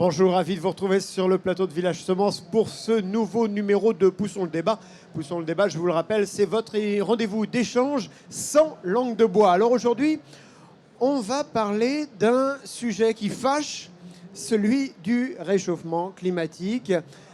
Bonjour, ravi de vous retrouver sur le plateau de Village Semences pour ce nouveau numéro de Poussons le débat. Poussons le débat, je vous le rappelle, c'est votre rendez-vous d'échange sans langue de bois. Alors aujourd'hui, on va parler d'un sujet qui fâche, celui du réchauffement climatique.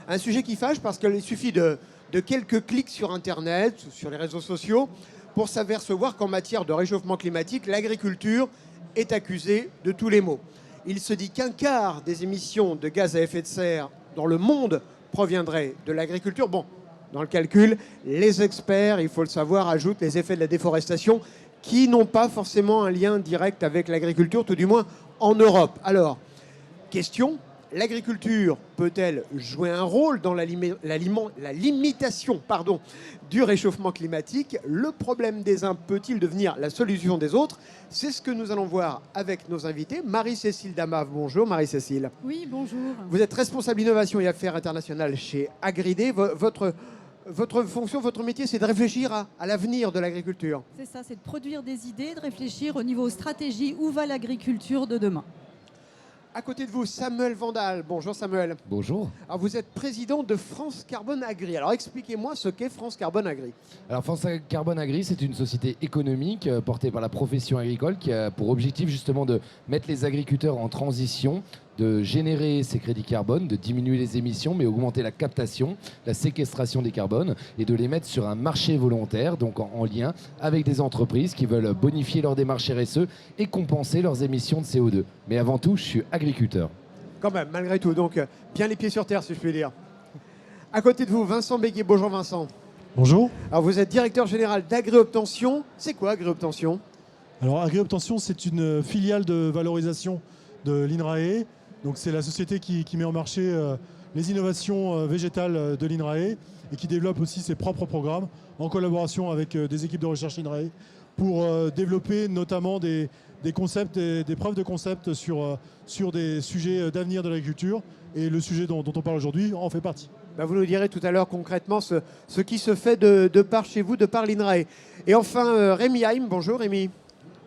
Un sujet qui fâche parce qu'il suffit de quelques clics sur Internet, sur les réseaux sociaux, pour s'apercevoir qu'en matière de réchauffement climatique, l'agriculture est accusée de tous les maux. Il se dit qu'un quart des émissions de gaz à effet de serre dans le monde proviendrait de l'agriculture. Bon, dans le calcul, les experts, il faut le savoir, ajoutent les effets de la déforestation qui n'ont pas forcément un lien direct avec l'agriculture, tout du moins en Europe. Alors, question, l'agriculture peut-elle jouer un rôle dans la limitation du réchauffement climatique? Le problème des uns peut-il devenir la solution des autres? C'est ce que nous allons voir avec nos invités. Marie-Cécile Damave, bonjour Marie-Cécile. Oui, bonjour. Vous êtes responsable innovation et affaires internationales chez Agridé. Votre fonction, votre métier, c'est de réfléchir à l'avenir de l'agriculture. C'est ça, c'est de produire des idées, de réfléchir au niveau stratégie, où va l'agriculture de demain. À côté de vous, Samuel Vandal. Bonjour Samuel. Bonjour. Alors vous êtes président de France Carbone Agri. Alors expliquez-moi ce qu'est France Carbone Agri. Alors France Carbone Agri, c'est une société économique portée par la profession agricole qui a pour objectif justement de mettre les agriculteurs en transition, de générer ces crédits carbone, de diminuer les émissions, mais augmenter la captation, la séquestration des carbones et de les mettre sur un marché volontaire, donc en lien avec des entreprises qui veulent bonifier leur démarche RSE et compenser leurs émissions de CO2. Mais avant tout, je suis agriculteur. Quand même, malgré tout, donc bien les pieds sur terre, si je puis dire. À côté de vous, Vincent Béguet. Bonjour Vincent. Bonjour. Alors vous êtes directeur général d'Agriobtention. C'est quoi Agriobtention? Alors Agriobtention, c'est une filiale de valorisation de l'INRAE. Donc c'est la société qui met en marché les innovations végétales de l'INRAE et qui développe aussi ses propres programmes en collaboration avec des équipes de recherche INRAE pour développer notamment des concepts, des preuves de concept sur des sujets d'avenir de l'agriculture. Et le sujet dont on parle aujourd'hui en fait partie. Vous nous direz tout à l'heure concrètement ce qui se fait de par chez vous, de par l'INRAE. Et enfin, Rémi Haim. Bonjour Rémi.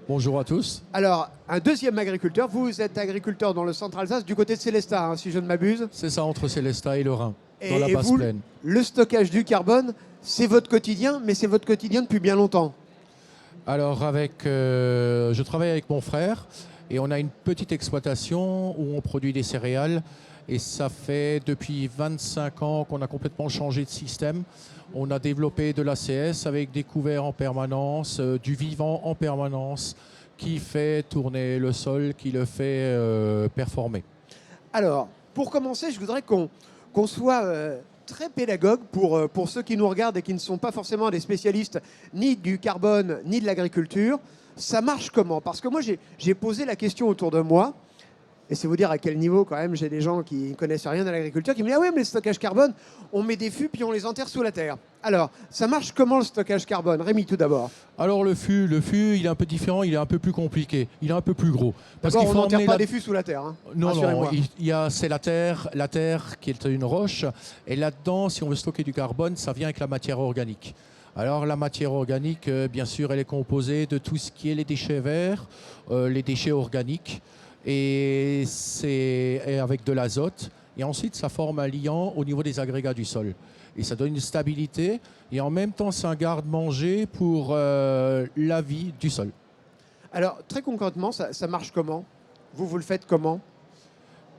Bonjour à tous. Alors, un deuxième agriculteur. Vous êtes agriculteur dans le centre Alsace, du côté de Célestat, si je ne m'abuse. C'est ça, entre Célestat et le Rhin, dans la basse plaine. Le stockage du carbone, c'est votre quotidien, mais c'est votre quotidien depuis bien longtemps. Alors, je travaille avec mon frère et on a une petite exploitation où on produit des céréales. Et ça fait depuis 25 ans qu'on a complètement changé de système. On a développé de l'ACS avec des couverts en permanence, du vivant en permanence, qui fait tourner le sol, qui le fait performer. Alors, pour commencer, je voudrais qu'on soit très pédagogue pour ceux qui nous regardent et qui ne sont pas forcément des spécialistes ni du carbone ni de l'agriculture. Ça marche comment? Parce que moi, j'ai posé la question autour de moi. Et c'est vous dire à quel niveau, quand même, j'ai des gens qui ne connaissent rien à l'agriculture qui me disent « Ah oui, mais le stockage carbone, on met des fûts puis on les enterre sous la terre. » Alors, ça marche comment le stockage carbone? Rémi, tout d'abord. Alors le fût, il est un peu différent, il est un peu plus compliqué, il est un peu plus gros. Parce qu'on n'enterre pas des fûts sous la terre. Hein. Non, c'est la terre qui est une roche. Et là-dedans, si on veut stocker du carbone, ça vient avec la matière organique. Alors la matière organique, bien sûr, elle est composée de tout ce qui est les déchets verts, les déchets organiques. Et c'est avec de l'azote. Et ensuite, ça forme un liant au niveau des agrégats du sol. Et ça donne une stabilité. Et en même temps, c'est un garde-manger pour la vie du sol. Alors, très concrètement, ça marche comment? Vous le faites comment?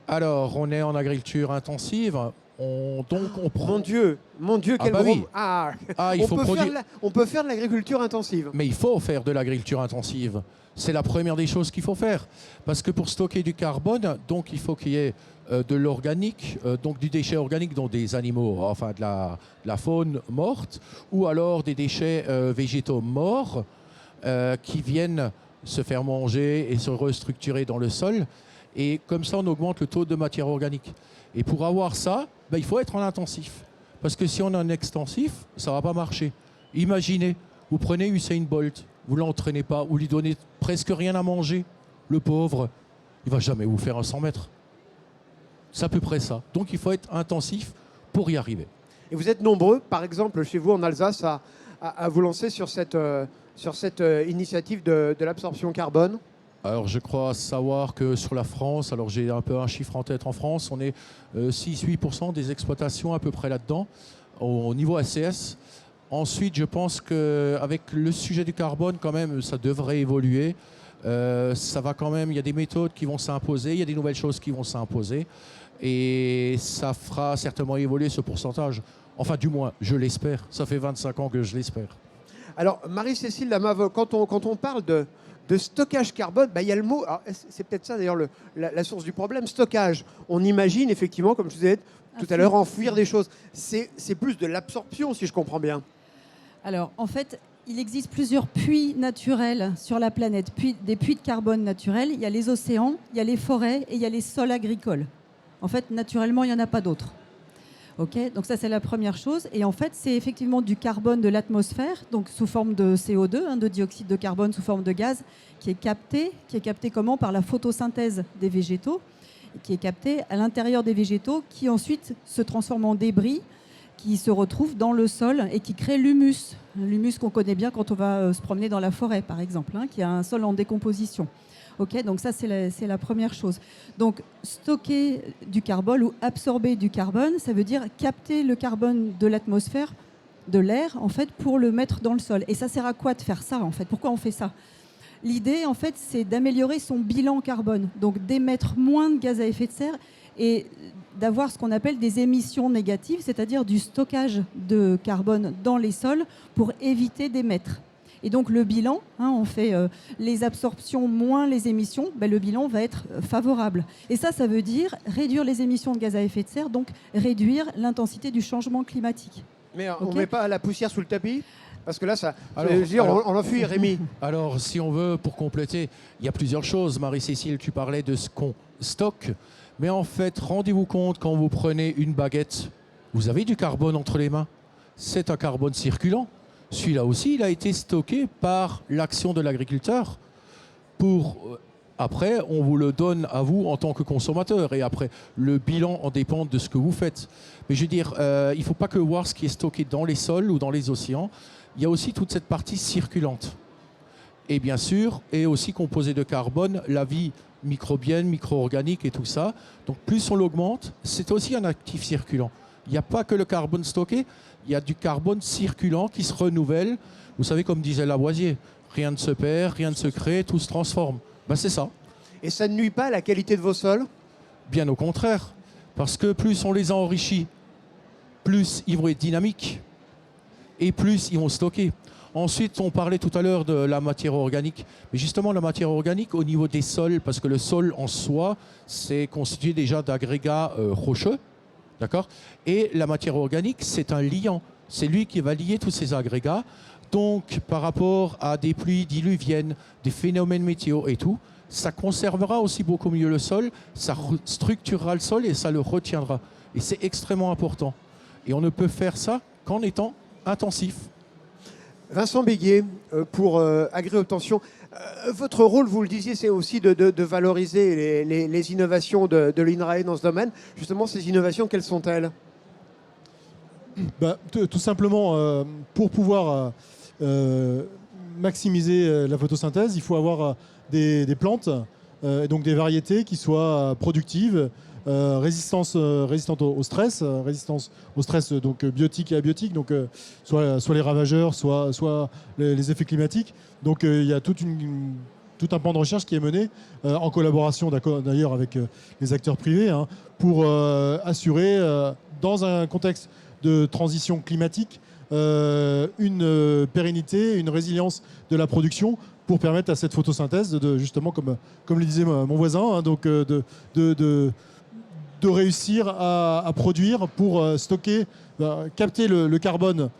Alors, on est en agriculture intensive. On prend... Mon Dieu, quel gros... Oui. On peut faire de l'agriculture intensive. Mais il faut faire de l'agriculture intensive. C'est la première des choses qu'il faut faire. Parce que pour stocker du carbone, donc il faut qu'il y ait de l'organique, donc du déchet organique, dont des animaux, enfin de la faune morte, ou alors des déchets végétaux morts qui viennent se faire manger et se restructurer dans le sol. Et comme ça, on augmente le taux de matière organique. Et pour avoir ça, il faut être en intensif. Parce que si on est en extensif, ça ne va pas marcher. Imaginez, vous prenez Usain Bolt, vous ne l'entraînez pas, vous lui donnez presque rien à manger. Le pauvre, il ne va jamais vous faire un 100 mètres. C'est à peu près ça. Donc il faut être intensif pour y arriver. Et vous êtes nombreux, par exemple, chez vous en Alsace, à vous lancer sur cette initiative de l'absorption carbone? Alors je crois savoir que sur la France, alors j'ai un peu un chiffre en tête en France, on est 6-8% des exploitations à peu près là-dedans, au niveau ACS. Ensuite, je pense qu'avec le sujet du carbone, quand même, ça devrait évoluer. Ça va quand même, il y a des méthodes qui vont s'imposer, il y a des nouvelles choses qui vont s'imposer. Et ça fera certainement évoluer ce pourcentage. Enfin, du moins, je l'espère. Ça fait 25 ans que je l'espère. Alors, Marie-Cécile Lamave, quand on parle de stockage carbone, il y a le mot, c'est peut-être ça d'ailleurs la source du problème, stockage. On imagine effectivement, comme je vous disais tout à l'heure, enfouir des choses. C'est plus de l'absorption, si je comprends bien. Alors, en fait, il existe plusieurs puits naturels sur la planète, des puits de carbone naturels. Il y a les océans, il y a les forêts et il y a les sols agricoles. En fait, naturellement, il n'y en a pas d'autres. Okay, donc ça, c'est la première chose. Et en fait, c'est effectivement du carbone de l'atmosphère, donc sous forme de CO2, de dioxyde de carbone sous forme de gaz, qui est capté comment? Par la photosynthèse des végétaux, qui est capté à l'intérieur des végétaux, qui ensuite se transforme en débris, qui se retrouve dans le sol et qui crée l'humus. L'humus qu'on connaît bien quand on va se promener dans la forêt, par exemple, qui a un sol en décomposition. Okay, donc ça, c'est la première chose. Donc, stocker du carbone ou absorber du carbone, ça veut dire capter le carbone de l'atmosphère, de l'air, en fait, pour le mettre dans le sol. Et ça sert à quoi de faire ça, en fait? Pourquoi on fait ça? L'idée, en fait, c'est d'améliorer son bilan carbone, donc d'émettre moins de gaz à effet de serre et d'avoir ce qu'on appelle des émissions négatives, c'est-à-dire du stockage de carbone dans les sols pour éviter d'émettre. Et donc le bilan, on fait les absorptions moins les émissions, le bilan va être favorable. Et ça veut dire réduire les émissions de gaz à effet de serre, donc réduire l'intensité du changement climatique. Mais on ne met pas la poussière sous le tapis? Parce que là, on enfuit, Rémi. Alors, si on veut, pour compléter, il y a plusieurs choses. Marie-Cécile, tu parlais de ce qu'on stocke. Mais en fait, rendez-vous compte, quand vous prenez une baguette, vous avez du carbone entre les mains. C'est un carbone circulant. Celui-là aussi, il a été stocké par l'action de l'agriculteur. Après, on vous le donne à vous en tant que consommateur. Et après, le bilan en dépend de ce que vous faites. Mais je veux dire, il ne faut pas que voir ce qui est stocké dans les sols ou dans les océans. Il y a aussi toute cette partie circulante. Et bien sûr, est aussi composée de carbone, la vie microbienne, micro-organique et tout ça. Donc plus on l'augmente, c'est aussi un actif circulant. Il n'y a pas que le carbone stocké, il y a du carbone circulant qui se renouvelle. Vous savez, comme disait Lavoisier, rien ne se perd, rien ne se crée, tout se transforme. C'est ça. Et ça ne nuit pas à la qualité de vos sols? Bien au contraire. Parce que plus on les enrichit, plus ils vont être dynamiques et plus ils vont stocker. Ensuite, on parlait tout à l'heure de la matière organique. Mais justement, la matière organique au niveau des sols, parce que le sol en soi, c'est constitué déjà d'agrégats rocheux. D'accord? Et la matière organique, c'est un liant. C'est lui qui va lier tous ces agrégats. Donc, par rapport à des pluies diluviennes, des phénomènes météo et tout, ça conservera aussi beaucoup mieux le sol, ça structurera le sol et ça le retiendra. Et c'est extrêmement important. Et on ne peut faire ça qu'en étant intensif. Vincent Béguier, pour Agri-Obtention, votre rôle, vous le disiez, c'est aussi de valoriser les innovations de l'INRAE dans ce domaine. Justement, ces innovations, quelles sont-elles? Tout simplement, pour pouvoir maximiser la photosynthèse, il faut avoir des plantes, donc des variétés qui soient productives, résistantes au stress, donc biotique et abiotique, donc soit les ravageurs, soit les effets climatiques. Donc il y a tout un pan de recherche qui est mené en collaboration d'ailleurs avec les acteurs privés pour assurer dans un contexte de transition climatique une pérennité, une résilience de la production pour permettre à cette photosynthèse justement comme le disait mon voisin, donc de réussir à produire pour stocker, capter le carbone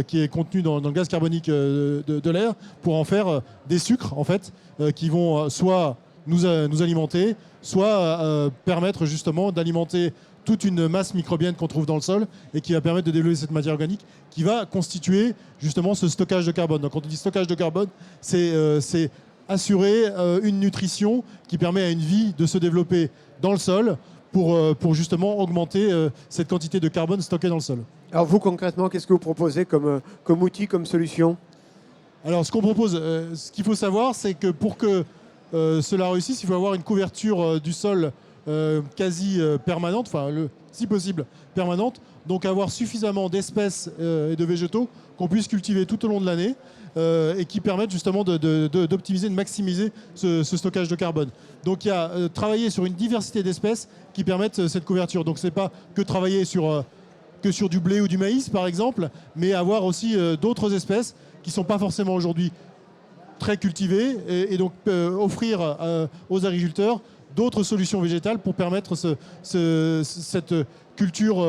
qui est contenu dans le gaz carbonique de l'air pour en faire des sucres en fait qui vont soit nous alimenter, soit permettre justement d'alimenter toute une masse microbienne qu'on trouve dans le sol et qui va permettre de développer cette matière organique qui va constituer justement ce stockage de carbone. Donc quand on dit stockage de carbone, c'est assurer une nutrition qui permet à une vie de se développer dans le sol pour justement augmenter cette quantité de carbone stocké dans le sol. Alors vous, concrètement, qu'est-ce que vous proposez comme outil, comme solution? Alors ce qu'on propose, ce qu'il faut savoir, c'est que pour que cela réussisse, il faut avoir une couverture du sol quasi permanente, si possible permanente, donc avoir suffisamment d'espèces et de végétaux qu'on puisse cultiver tout au long de l'année et qui permettent justement d'optimiser, de maximiser ce stockage de carbone. Donc il y a travailler sur une diversité d'espèces qui permettent cette couverture. Donc ce n'est pas que travailler que sur du blé ou du maïs par exemple, mais avoir aussi d'autres espèces qui ne sont pas forcément aujourd'hui très cultivées et donc offrir aux agriculteurs d'autres solutions végétales pour permettre cette culture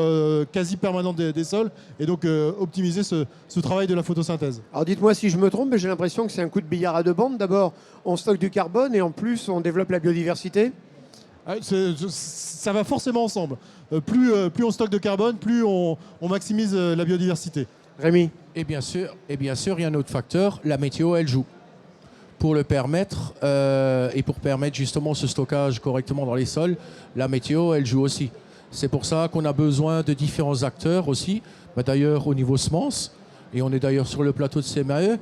quasi permanente des sols et donc optimiser ce travail de la photosynthèse. Alors dites-moi si je me trompe, mais j'ai l'impression que c'est un coup de billard à deux bandes. D'abord, on stocke du carbone et en plus, on développe la biodiversité. Ça va forcément ensemble. Plus on stocke de carbone, plus on maximise la biodiversité. Rémi? Et bien sûr, il y a un autre facteur, la météo, elle joue. Pour le permettre et pour permettre justement ce stockage correctement dans les sols, la météo, elle joue aussi. C'est pour ça qu'on a besoin de différents acteurs aussi, d'ailleurs au niveau semences, et on est d'ailleurs sur le plateau de CMAE.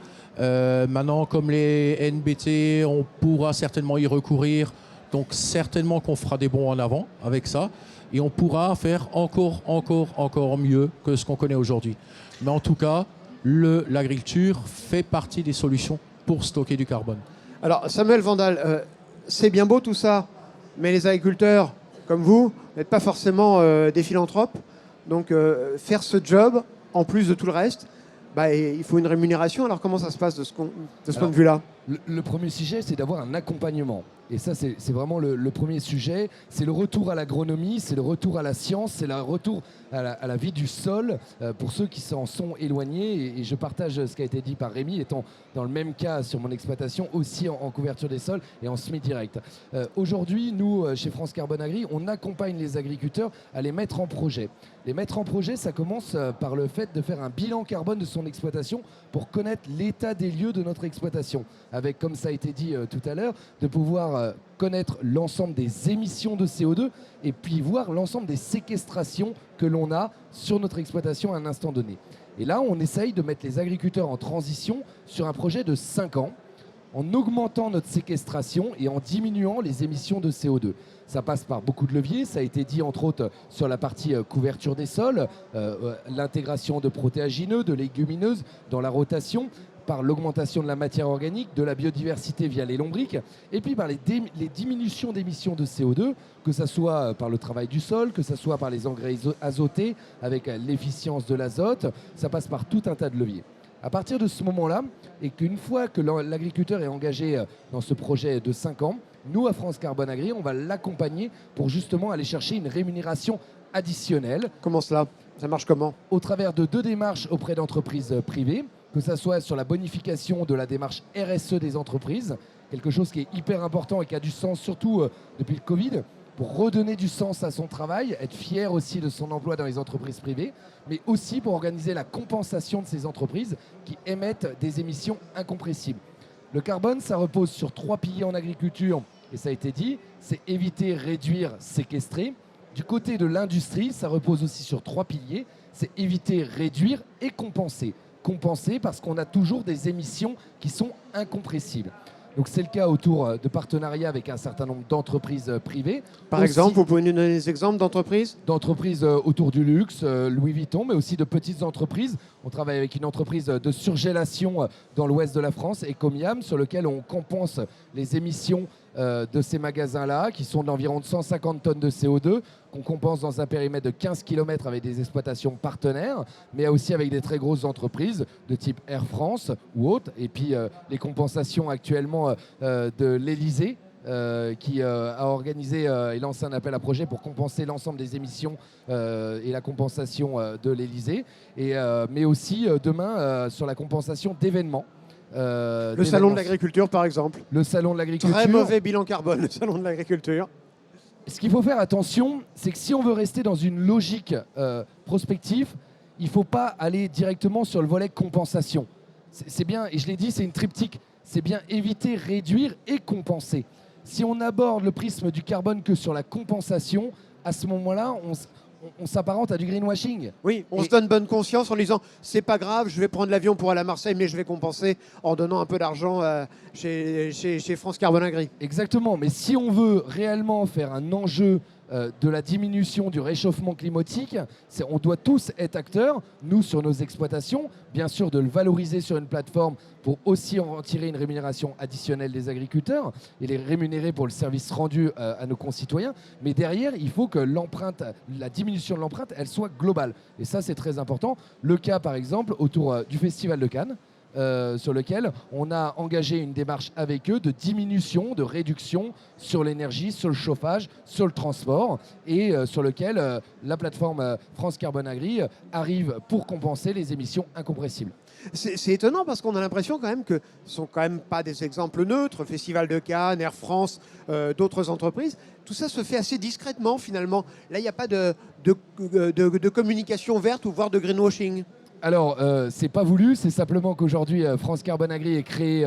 Maintenant, comme les NBT, on pourra certainement y recourir, donc certainement qu'on fera des bons en avant avec ça, et on pourra faire encore mieux que ce qu'on connaît aujourd'hui. Mais en tout cas, l'agriculture fait partie des solutions pour stocker du carbone. Alors Samuel Vandal, c'est bien beau tout ça, mais les agriculteurs comme vous n'êtes pas forcément des philanthropes. Donc faire ce job, en plus de tout le reste, il faut une rémunération. Alors comment ça se passe de ce point de vue-là? Le premier sujet, c'est d'avoir un accompagnement. Et ça, c'est vraiment le premier sujet. C'est le retour à l'agronomie, c'est le retour à la science, c'est le retour à la vie du sol pour ceux qui s'en sont éloignés. Et je partage ce qui a été dit par Rémi, étant dans le même cas sur mon exploitation, aussi en couverture des sols et en semis direct. Aujourd'hui, nous, chez France Carbone Agri, on accompagne les agriculteurs à les mettre en projet. Les mettre en projet, ça commence par le fait de faire un bilan carbone de son exploitation pour connaître l'état des lieux de notre exploitation. Avec, comme ça a été dit tout à l'heure, de pouvoir connaître l'ensemble des émissions de CO2 et puis voir l'ensemble des séquestrations que l'on a sur notre exploitation à un instant donné. Et là, on essaye de mettre les agriculteurs en transition sur un projet de 5 ans en augmentant notre séquestration et en diminuant les émissions de CO2. Ça passe par beaucoup de leviers, ça a été dit entre autres sur la partie couverture des sols, l'intégration de protéagineux, de légumineuses dans la rotation, par l'augmentation de la matière organique, de la biodiversité via les lombriques, et puis par les diminutions d'émissions de CO2, que ce soit par le travail du sol, que ce soit par les engrais azotés, avec l'efficience de l'azote, ça passe par tout un tas de leviers. À partir de ce moment-là, et qu'une fois que l'agriculteur est engagé dans ce projet de 5 ans, nous, à France Carbone Agri, on va l'accompagner pour justement aller chercher une rémunération additionnelle. Comment cela? Ça marche comment? Au travers de 2 démarches auprès d'entreprises privées, que ce soit sur la bonification de la démarche RSE des entreprises, quelque chose qui est hyper important et qui a du sens surtout depuis le Covid, pour redonner du sens à son travail, être fier aussi de son emploi dans les entreprises privées, mais aussi pour organiser la compensation de ces entreprises qui émettent des émissions incompressibles. Le carbone, ça repose sur 3 piliers en agriculture, et ça a été dit, c'est éviter, réduire, séquestrer. Du côté de l'industrie, ça repose aussi sur 3 piliers, c'est éviter, réduire et compenser. Compenser parce qu'on a toujours des émissions qui sont incompressibles. Donc c'est le cas autour de partenariats avec un certain nombre d'entreprises privées. Par exemple, vous pouvez nous donner des exemples d'entreprises? D'entreprises autour du luxe, Louis Vuitton, mais aussi de petites entreprises. On travaille avec une entreprise de surgélation dans l'ouest de la France, Ecomiam, sur lequel on compense les émissions de ces magasins-là, qui sont d'environ 150 tonnes de CO2, qu'on compense dans un périmètre de 15 km avec des exploitations partenaires, mais aussi avec des très grosses entreprises de type Air France ou autres. Et puis les compensations actuellement de l'Elysée, qui a organisé et lancé un appel à projet pour compenser l'ensemble des émissions et la compensation de l'Elysée, mais aussi demain sur la compensation d'événements. Le salon de l'agriculture, par exemple. Le salon de l'agriculture. Très mauvais bilan carbone, le salon de l'agriculture. Ce qu'il faut faire attention, c'est que si on veut rester dans une logique prospective, il ne faut pas aller directement sur le volet compensation. C'est bien, et je l'ai dit, c'est une triptyque. C'est bien éviter, réduire et compenser. Si on aborde le prisme du carbone que sur la compensation, à ce moment-là, on s'apparente à du greenwashing. Oui, on se donne bonne conscience en disant c'est pas grave, je vais prendre l'avion pour aller à Marseille, mais je vais compenser en donnant un peu d'argent chez France Carbone Agri. Exactement, mais si on veut réellement faire un enjeu de la diminution du réchauffement climatique, on doit tous être acteurs, nous sur nos exploitations, bien sûr de le valoriser sur une plateforme pour aussi en tirer une rémunération additionnelle des agriculteurs et les rémunérer pour le service rendu à nos concitoyens, mais derrière il faut que la diminution de l'empreinte, elle soit globale, et ça c'est très important. Le cas par exemple autour du Festival de Cannes, sur lequel on a engagé une démarche avec eux de diminution, de réduction sur l'énergie, sur le chauffage, sur le transport, et sur lequel la plateforme France Carbone Agri arrive pour compenser les émissions incompressibles. C'est étonnant parce qu'on a l'impression quand même que ce ne sont quand même pas des exemples neutres. Festival de Cannes, Air France, d'autres entreprises. Tout ça se fait assez discrètement finalement. Là, il n'y a pas de communication verte ou voire de greenwashing. Alors, c'est pas voulu, c'est simplement qu'aujourd'hui, France Carbone Agri est créée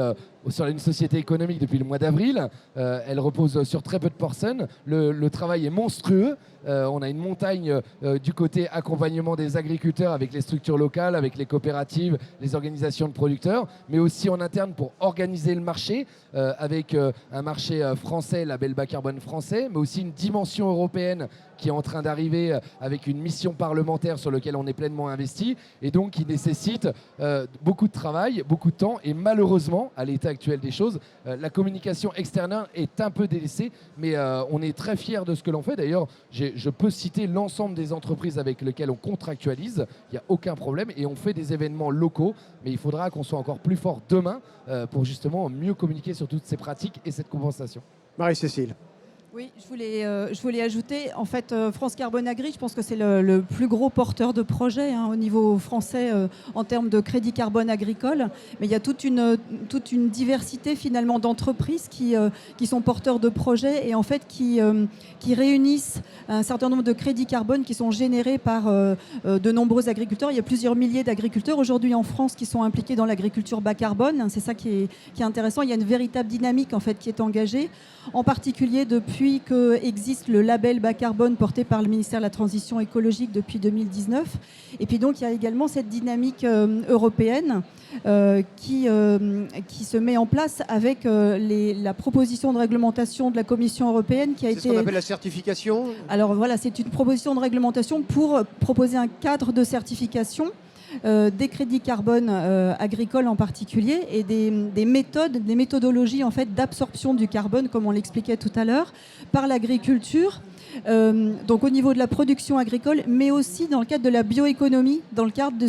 sur une société économique depuis le mois d'avril. Elle repose sur très peu de personnes. Le travail est monstrueux. On a une montagne du côté accompagnement des agriculteurs avec les structures locales, avec les coopératives, les organisations de producteurs, mais aussi en interne pour organiser le marché avec un marché français, label bas carbone français, mais aussi une dimension européenne qui est en train d'arriver avec une mission parlementaire sur laquelle on est pleinement investi et donc qui nécessite beaucoup de travail, beaucoup de temps et malheureusement, à l'état actuel des choses, la communication externe est un peu délaissée, mais on est très fiers de ce que l'on fait. D'ailleurs, je peux citer l'ensemble des entreprises avec lesquelles on contractualise, il n'y a aucun problème et on fait des événements locaux, mais il faudra qu'on soit encore plus fort demain pour justement mieux communiquer sur toutes ces pratiques et cette compensation. Marie-Cécile. Oui, je voulais ajouter, en fait, France Carbone Agri, je pense que c'est le plus gros porteur de projet au niveau français en termes de crédit carbone agricole. Mais il y a toute une diversité finalement d'entreprises qui sont porteurs de projets et en fait qui réunissent un certain nombre de crédits carbone qui sont générés par de nombreux agriculteurs. Il y a plusieurs milliers d'agriculteurs aujourd'hui en France qui sont impliqués dans l'agriculture bas carbone. C'est ça qui est intéressant. Il y a une véritable dynamique en fait qui est engagée, en particulier depuis qu'existe le label bas carbone porté par le ministère de la Transition écologique depuis 2019. Et puis donc il y a également cette dynamique européenne qui se met en place avec la proposition de réglementation de la Commission européenne qui a été... C'est ce qu'on appelle la certification. Alors voilà, c'est une proposition de réglementation pour proposer un cadre de certification des crédits carbone agricoles en particulier et des méthodologies en fait d'absorption du carbone, comme on l'expliquait tout à l'heure, par l'agriculture. Donc au niveau de la production agricole, mais aussi dans le cadre de la bioéconomie, dans le cadre de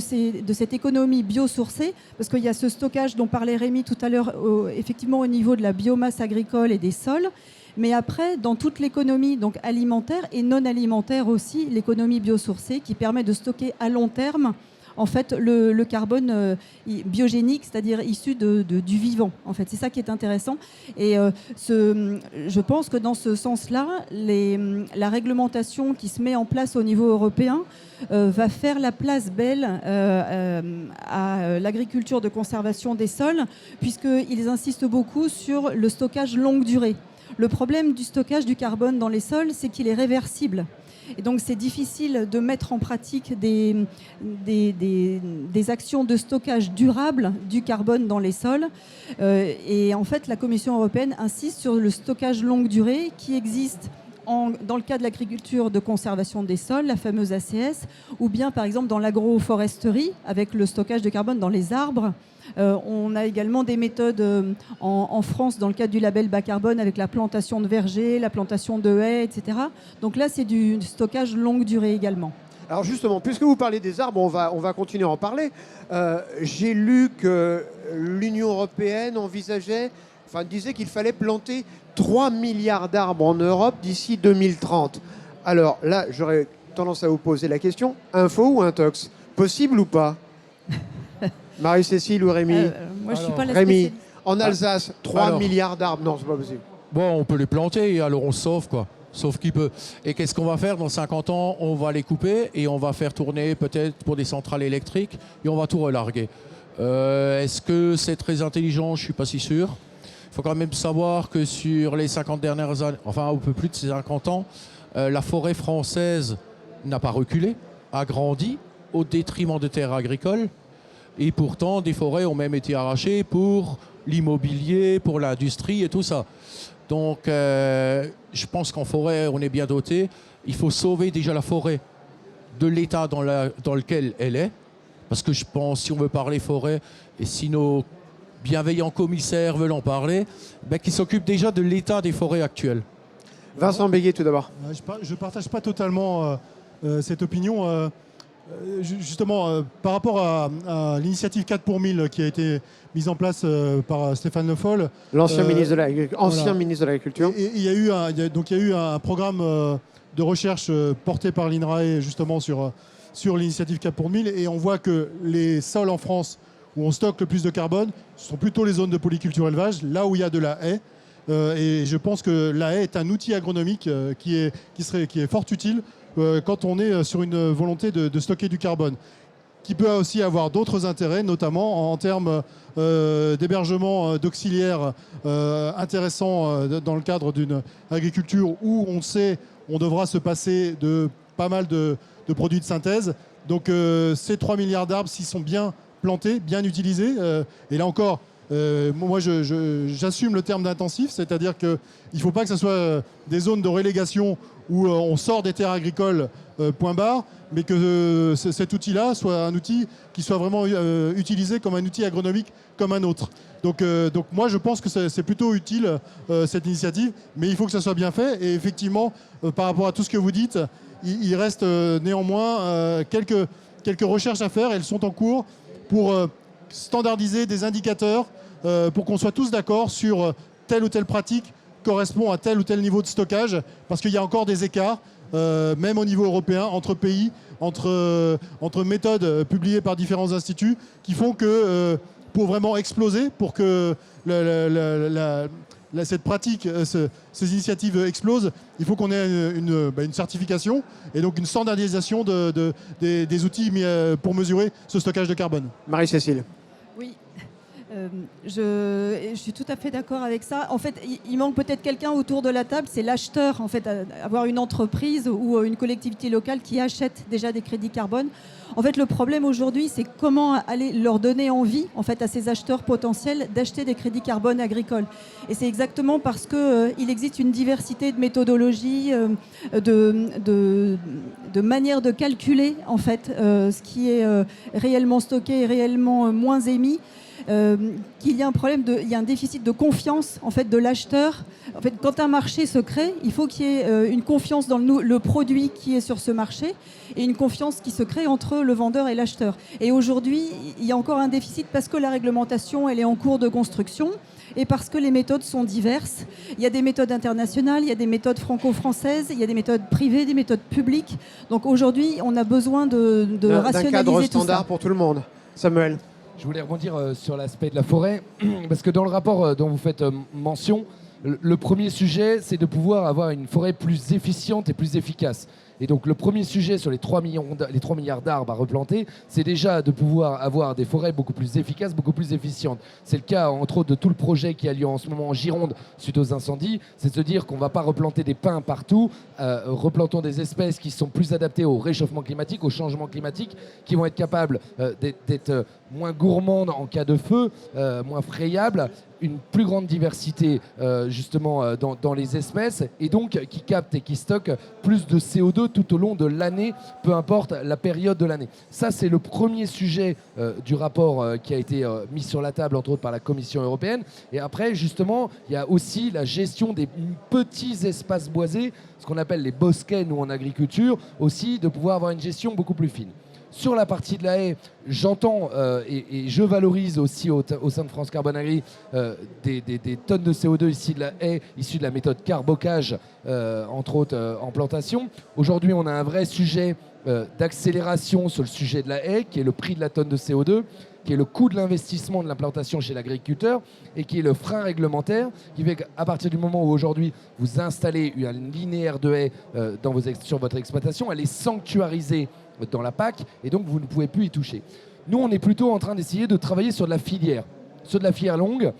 cette économie biosourcée, parce qu'il y a ce stockage dont parlait Rémi tout à l'heure, effectivement au niveau de la biomasse agricole et des sols. Mais après, dans toute l'économie donc alimentaire et non alimentaire aussi, l'économie biosourcée qui permet de stocker à long terme en fait, le carbone biogénique, c'est-à-dire issu du vivant. En fait, c'est ça qui est intéressant. Et je pense que dans ce sens-là, la réglementation qui se met en place au niveau européen va faire la place belle à l'agriculture de conservation des sols, puisqu'ils insistent beaucoup sur le stockage longue durée. Le problème du stockage du carbone dans les sols, c'est qu'il est réversible. Et donc, c'est difficile de mettre en pratique des actions de stockage durable du carbone dans les sols. Et en fait, la Commission européenne insiste sur le stockage longue durée qui existe dans le cas de l'agriculture de conservation des sols, la fameuse ACS, ou bien, par exemple, dans l'agroforesterie, avec le stockage de carbone dans les arbres. On a également des méthodes en France dans le cadre du label bas carbone avec la plantation de vergers, la plantation de haies, etc. Donc là, c'est du stockage longue durée également. Alors justement, puisque vous parlez des arbres, on va continuer à en parler. J'ai lu que l'Union européenne disait qu'il fallait planter 3 milliards d'arbres en Europe d'ici 2030. Alors là, j'aurais tendance à vous poser la question, info ou intox? Possible ou pas? Marie-Cécile ou Rémi? Moi, je suis pas la Rémi, spécialiste. en Alsace, 3 milliards d'arbres. Non, c'est pas possible. Bon, on peut les planter et alors on se sauve, quoi. Sauf qui peut. Et qu'est-ce qu'on va faire dans 50 ans? On va les couper et on va faire tourner peut-être pour des centrales électriques et on va tout relarguer. Est-ce que c'est très intelligent? Je ne suis pas si sûr. Il faut quand même savoir que sur les 50 dernières années, enfin un peu plus de 50 ans, La forêt française n'a pas reculé, a grandi au détriment de terres agricoles. Et pourtant, des forêts ont même été arrachées pour l'immobilier, pour l'industrie et tout ça. Donc, je pense qu'en forêt, on est bien doté. Il faut sauver déjà la forêt de l'état dans lequel elle est. Parce que je pense, si on veut parler forêt, et si nos bienveillants commissaires veulent en parler, qu'ils s'occupent déjà de l'état des forêts actuelles. Vincent Béguet, tout d'abord. Je ne partage pas totalement cette opinion. Justement, par rapport à l'initiative 4 pour 1000 qui a été mise en place par Stéphane Le Foll. L'ancien ministre voilà. ministre de l'Agriculture. Et il y a eu un programme de recherche porté par l'INRAE justement sur l'initiative 4 pour 1000. Et on voit que les sols en France où on stocke le plus de carbone, ce sont plutôt les zones de polyculture élevage, là où il y a de la haie. Et je pense que la haie est un outil agronomique qui est fort utile quand on est sur une volonté de stocker du carbone, qui peut aussi avoir d'autres intérêts, notamment en termes d'hébergement d'auxiliaires intéressants dans le cadre d'une agriculture où on sait on devra se passer de pas mal de produits de synthèse. Donc ces 3 milliards d'arbres, s'ils sont bien plantés, bien utilisés, et là encore, moi j'assume le terme d'intensif, c'est-à-dire qu'il ne faut pas que ce soit des zones de relégation où on sort des terres agricoles, point barre, mais que cet outil-là soit un outil qui soit vraiment utilisé comme un outil agronomique comme un autre. Donc moi je pense que c'est plutôt utile cette initiative, mais il faut que ça soit bien fait. Et effectivement, par rapport à tout ce que vous dites, il reste néanmoins quelques recherches à faire. Elles sont en cours pour standardiser des indicateurs pour qu'on soit tous d'accord sur telle ou telle pratique correspond à tel ou tel niveau de stockage, parce qu'il y a encore des écarts, même au niveau européen, entre pays, entre méthodes publiées par différents instituts, qui font que pour vraiment exploser, pour que cette pratique, ces initiatives explosent, il faut qu'on ait une certification et donc une standardisation des outils pour mesurer ce stockage de carbone. Marie-Cécile. Oui. Je suis tout à fait d'accord avec ça. En fait, il manque peut-être quelqu'un autour de la table, c'est l'acheteur. En fait, avoir une entreprise ou une collectivité locale qui achète déjà des crédits carbone. En fait, le problème aujourd'hui, c'est comment aller leur donner envie, en fait, à ces acheteurs potentiels d'acheter des crédits carbone agricoles. Et c'est exactement parce qu'il existe une diversité de méthodologies, de manières de calculer, en fait, ce qui est réellement stocké et réellement moins émis. Qu'il y a un problème, il y a un déficit de confiance en fait de l'acheteur. En fait, quand un marché se crée, il faut qu'il y ait une confiance dans le produit qui est sur ce marché et une confiance qui se crée entre le vendeur et l'acheteur. Et aujourd'hui, il y a encore un déficit parce que la réglementation elle est en cours de construction et parce que les méthodes sont diverses. Il y a des méthodes internationales, il y a des méthodes franco-françaises, il y a des méthodes privées, des méthodes publiques. Donc aujourd'hui, on a besoin de rationaliser d'un cadre tout standard ça. pour tout le monde. Samuel. Je voulais rebondir sur l'aspect de la forêt, parce que dans le rapport dont vous faites mention, le premier sujet, c'est de pouvoir avoir une forêt plus efficiente et plus efficace. Et donc le premier sujet sur les 3 milliards d'arbres à replanter, c'est déjà de pouvoir avoir des forêts beaucoup plus efficaces, beaucoup plus efficientes. C'est le cas entre autres de tout le projet qui a lieu en ce moment en Gironde suite aux incendies, c'est de se dire qu'on ne va pas replanter des pins partout, replantons des espèces qui sont plus adaptées au réchauffement climatique, au changement climatique, qui vont être capables d'être moins gourmandes en cas de feu, moins frayables, une plus grande diversité justement dans les espèces et donc qui captent et qui stockent plus de CO2 tout au long de l'année, peu importe la période de l'année. Ça, c'est le premier sujet du rapport qui a été mis sur la table, entre autres par la Commission européenne. Et après, justement, il y a aussi la gestion des petits espaces boisés, ce qu'on appelle les bosquets, nous, en agriculture, aussi de pouvoir avoir une gestion beaucoup plus fine. Sur la partie de la haie, j'entends et je valorise aussi au sein de France Carbone Agri des tonnes de CO2 ici de la haie, issues de la méthode carbocage, entre autres en plantation. Aujourd'hui, on a un vrai sujet d'accélération sur le sujet de la haie, qui est le prix de la tonne de CO2, qui est le coût de l'investissement de l'implantation chez l'agriculteur et qui est le frein réglementaire qui fait qu'à partir du moment où aujourd'hui vous installez une linéaire de haie sur votre exploitation, elle est sanctuarisée dans la PAC et donc vous ne pouvez plus y toucher. Nous, on est plutôt en train d'essayer de travailler sur de la filière longue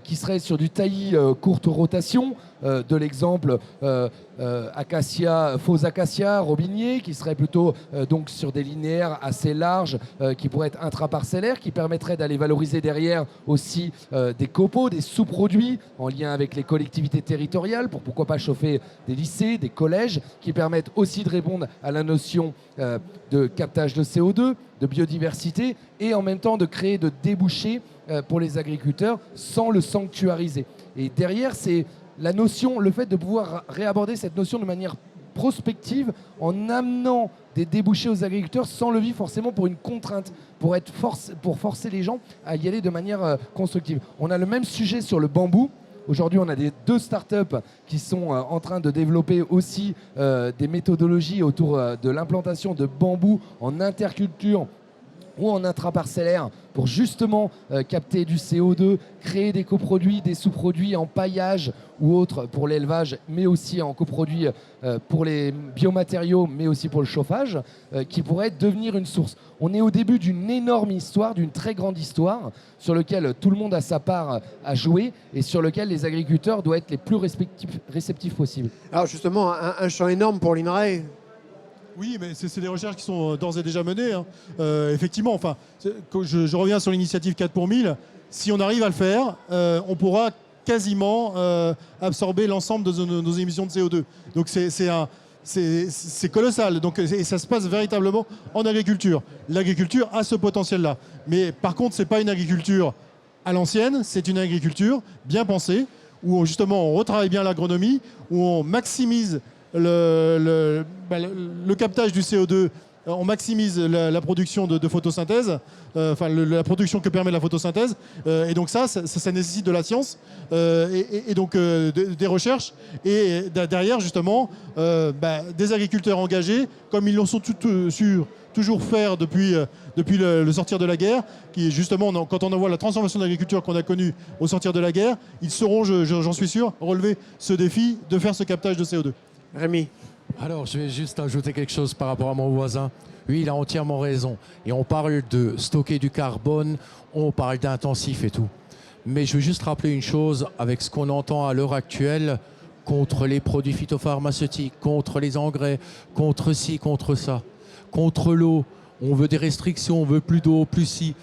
qui serait sur du taillis courte rotation de l'exemple faux acacia, robinier, qui serait plutôt donc sur des linéaires assez larges, qui pourraient être intraparcellaires, qui permettraient d'aller valoriser derrière aussi des copeaux, des sous-produits en lien avec les collectivités territoriales, pour pourquoi pas chauffer des lycées, des collèges, qui permettent aussi de répondre à la notion de captage de CO2, de biodiversité, et en même temps de créer de débouchés pour les agriculteurs sans le sanctuariser. Et derrière, c'est la notion, le fait de pouvoir réaborder cette notion de manière prospective en amenant des débouchés aux agriculteurs sans le vivre forcément pour une contrainte, pour forcer les gens à y aller de manière constructive. On a le même sujet sur le bambou. Aujourd'hui, on a deux startups qui sont en train de développer aussi des méthodologies autour de l'implantation de bambou en interculture ou en intraparcellaire pour justement capter du CO2, créer des coproduits, des sous-produits en paillage ou autres pour l'élevage, mais aussi en coproduits pour les biomatériaux, mais aussi pour le chauffage, qui pourraient devenir une source. On est au début d'une énorme histoire, d'une très grande histoire, sur laquelle tout le monde a sa part à jouer et sur laquelle les agriculteurs doivent être les plus réceptifs possibles. Alors justement, un champ énorme pour l'INRAE. Oui, mais c'est des recherches qui sont d'ores et déjà menées. Hein. Effectivement, enfin, je reviens sur l'initiative 4 pour 1000. Si on arrive à le faire, on pourra quasiment absorber l'ensemble de nos émissions de CO2. Donc c'est colossal. Donc, et ça se passe véritablement en agriculture. L'agriculture a ce potentiel-là. Mais par contre, ce n'est pas une agriculture à l'ancienne, c'est une agriculture bien pensée, où justement on retravaille bien l'agronomie, où on maximise le captage du CO2, on maximise la production de photosynthèse, la production que permet la photosynthèse, et donc ça nécessite de la science et donc des recherches, et derrière justement des agriculteurs engagés, comme ils l'ont toujours faire depuis le sortir de la guerre, qui justement, quand on voit la transformation de l'agriculture qu'on a connue au sortir de la guerre, ils sauront, j'en suis sûr, relever ce défi de faire ce captage de CO2. Rémi. Alors, je vais juste ajouter quelque chose par rapport à mon voisin. Oui, il a entièrement raison. Et on parle de stocker du carbone, on parle d'intensif et tout. Mais je veux juste rappeler une chose, avec ce qu'on entend à l'heure actuelle, contre les produits phytopharmaceutiques, contre les engrais, contre ci, contre ça, contre l'eau, on veut des restrictions, on veut plus d'eau, plus ci.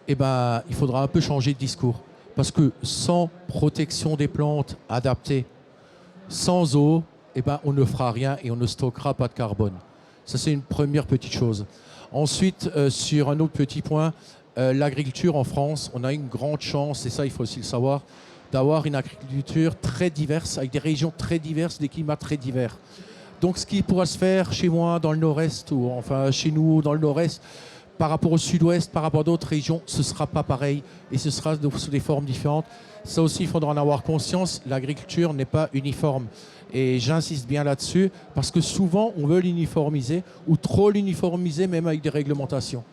Eh bien, il faudra un peu changer de discours. Parce que sans protection des plantes adaptée, sans eau, eh ben, on ne fera rien et on ne stockera pas de carbone. Ça, c'est une première petite chose. Ensuite, sur un autre petit point, l'agriculture en France, on a une grande chance, et ça, il faut aussi le savoir, d'avoir une agriculture très diverse, avec des régions très diverses, des climats très divers. Donc, ce qui pourra se faire chez moi, dans le nord-est, ou enfin chez nous, dans le nord-est, par rapport au sud-ouest, par rapport à d'autres régions, ce ne sera pas pareil, et ce sera sous des formes différentes. Ça aussi, il faudra en avoir conscience, l'agriculture n'est pas uniforme. Et j'insiste bien là-dessus, parce que souvent, on veut l'uniformiser, ou trop l'uniformiser, même avec des réglementations.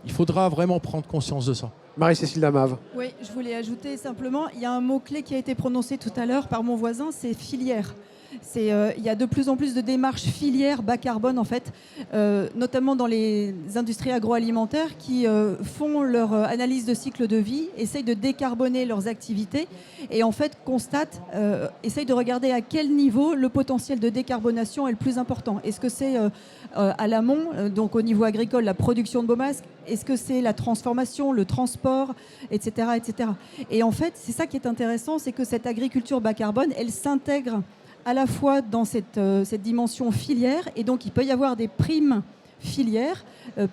Il faudra vraiment prendre conscience de ça. Marie-Cécile Damave. Oui, je voulais ajouter simplement, il y a un mot-clé qui a été prononcé tout à l'heure par mon voisin, c'est filière. Il y a de plus en plus de démarches filières bas carbone, en fait, notamment dans les industries agroalimentaires qui font leur analyse de cycle de vie, essayent de décarboner leurs activités et en fait essayent de regarder à quel niveau le potentiel de décarbonation est le plus important. Est-ce que c'est à l'amont, donc au niveau agricole, la production de biomasse? Est-ce que c'est la transformation, le transport, etc., etc. Et en fait, c'est ça qui est intéressant, c'est que cette agriculture bas carbone, elle s'intègre à la fois dans cette dimension filière, et donc il peut y avoir des primes filières